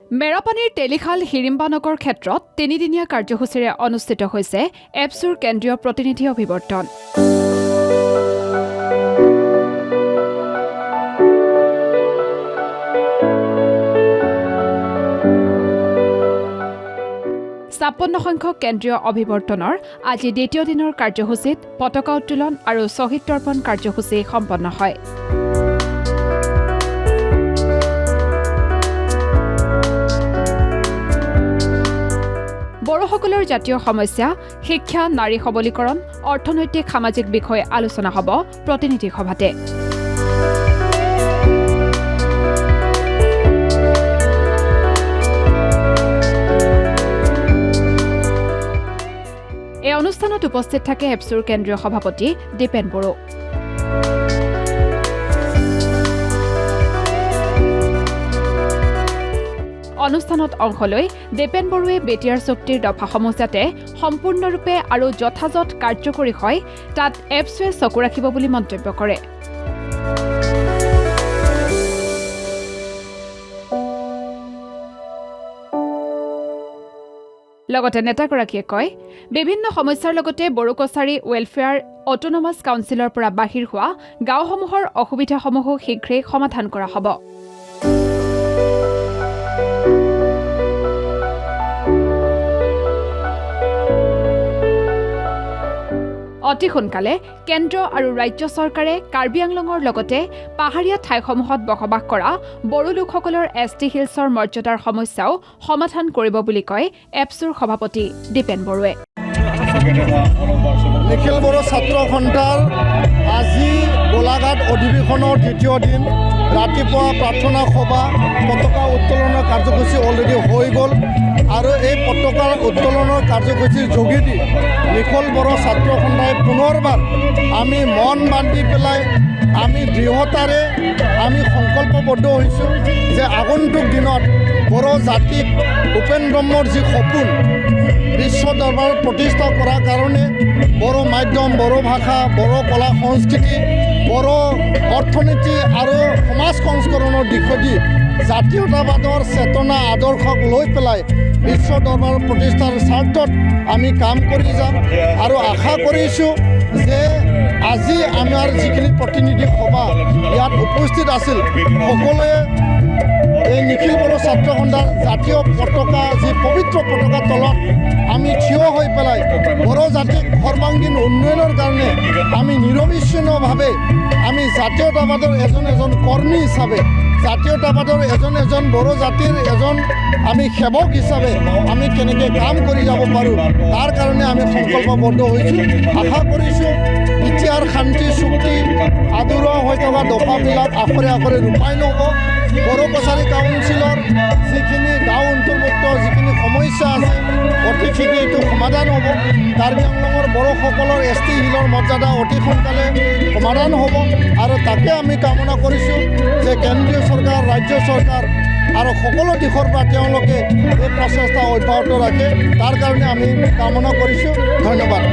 মেৰাপানীৰ তেলিখাল হিৰিম্বানগৰ ক্ষেত্ৰত তিনিদিনীয়া কাৰ্যসূচীৰে অনুষ্ঠিত হৈছে এপছুৰ কেন্দ্ৰীয় প্ৰতিনিধি অভিৱৰ্তন। সংখ্যক কেন্দ্ৰীয় অভিৱৰ্তনৰ আজি দ্বিতীয় দিনৰ কাৰ্যসূচীত পতাকা উত্তোলন আৰু শ্বহীদ তৰ্পণ কাৰ্যসূচী সম্পন্ন হয়। বড়োসকলৰ জাতীয় সমস্যা, শিক্ষা, নাৰী সবলীকৰণ, অৰ্থনৈতিক সামাজিক বিষয় আলোচনা হ'ব প্ৰতিনিধি সভাতে। এই অনুষ্ঠানত উপস্থিত থাকে এপছুৰ কেন্দ্ৰীয় সভাপতি দীপেন বড়ো। অনুষ্ঠানত অংশ লৈ দীপেন বড়োৱে বেটিয়াৰ চুক্তিৰ দফাসমূহ যাতে সম্পূৰ্ণৰূপে আৰু যথাযথ কাৰ্যকৰী হয় তাত এপছুৱে চকু ৰাখিব বুলি মন্তব্য কৰে। লগতে নেতাগৰাকীয়ে কয়, বিভিন্ন সমস্যাৰ লগতে বড়ো কছাৰী ৱেলফেয়াৰ অট'নমাছ কাউন্সিলৰ পৰা বাহিৰ হোৱা গাঁওসমূহৰ অসুবিধাসমূহো শীঘ্ৰেই সমাধান কৰা হ'ব। অতি সোনকালে কেন্দ্ৰ আৰু ৰাজ্য চৰকাৰে কাৰ্বি আংলঙৰ লগতে পাহাৰীয়া ঠাইসমূহত বসবাস কৰা বড়ো লোকসকলৰ এছটি হিলছৰ মৰ্যাদাৰ সমস্যাও সমাধান কৰিব বুলি কয় এপছুৰ সভাপতি দীপেন বড়োৱে। নিখিল বড়ো ছাত্ৰ সন্থাৰ আজি গোলাঘাট অধিৱেশনৰ দ্বিতীয় দিন ৰাতিপুৱা প্ৰাৰ্থনা সভা পতাকা উত্তোলনৰ কাৰ্যসূচী অলৰেডি হৈ গ'ল আৰু এই পতাকা উত্তোলনৰ কাৰ্যসূচীৰ যোগেদি নিখিল বড়ো ছাত্ৰ সন্থাই পুনৰবাৰ আমি মন বান্ধি পেলাই আমি দৃঢ়তাৰে আমি সংকল্পবদ্ধ হৈছোঁ যে আগন্তুক দিনত বড়ো জাতিক উপেন ব্ৰহ্মৰ যি সপোন বিশ্ব দৰবাৰত প্ৰতিষ্ঠা কৰাৰ কাৰণে বড়ো মাধ্যম, বড়ো ভাষা, বড়ো কলা সংস্কৃতি, বড়ো অৰ্থনীতি আৰু সমাজ সংস্কৰণৰ দিশদি জাতীয়তাবাদৰ চেতনা আদৰ্শক লৈ পেলাই বিশ্ব দৰবাৰত প্ৰতিষ্ঠাৰ স্বাৰ্থত আমি কাম কৰি যাম আৰু আশা কৰিছোঁ যে আজি আমাৰ যিখিনি প্ৰতিনিধি সভা ইয়াত উপস্থিত আছিল সকলোৱে এই নিখিল বড়ো ছাত্ৰ সন্থাৰ জাতীয় পতাকা যি পবিত্ৰ পতাকাৰ তলত আমি থিয় হৈ পেলাই বড়ো জাতিক সৰ্বাংগীন উন্নয়নৰ কাৰণে আমি নিৰবিচ্ছিন্নভাৱে আমি জাতীয়তাবাদৰ এজন কৰ্মী হিচাপে জাতীয়তাবাদৰ এজন বড়ো জাতিৰ আমি সেৱক হিচাপে আমি কেনেকৈ কাম কৰি যাব পাৰোঁ তাৰ কাৰণে আমি সংকল্পবদ্ধ হৈছোঁ। আশা কৰিছোঁ বিটিআৰ শান্তি চুক্তি আদৰোৱা হৈ থকা দফাবিলাক আখৰে আখৰে ৰূপায়ণ হ'ব। বড়ো কছাৰী কাউন্সিলৰ যিখিনি গাঁও অন্তৰ্ভুক্ত যিখিনি সমস্যা আছে অতি শীঘ্ৰে এইটো সমাধান হ'ব। কাৰ্বি আংলঙৰ বড়োসকলৰ এছটি হিলৰ মৰ্যাদা অতি সোনকালে সমাধান হ'ব আৰু তাকে আমি কামনা কৰিছোঁ যে কেন্দ্ৰীয় চৰকাৰ, ৰাজ্য চৰকাৰ আৰু সকলো দিশৰ পৰা তেওঁলোকে এই প্ৰচেষ্টা অব্যাহত ৰাখে তাৰ কাৰণে আমি কামনা কৰিছোঁ। ধন্যবাদ।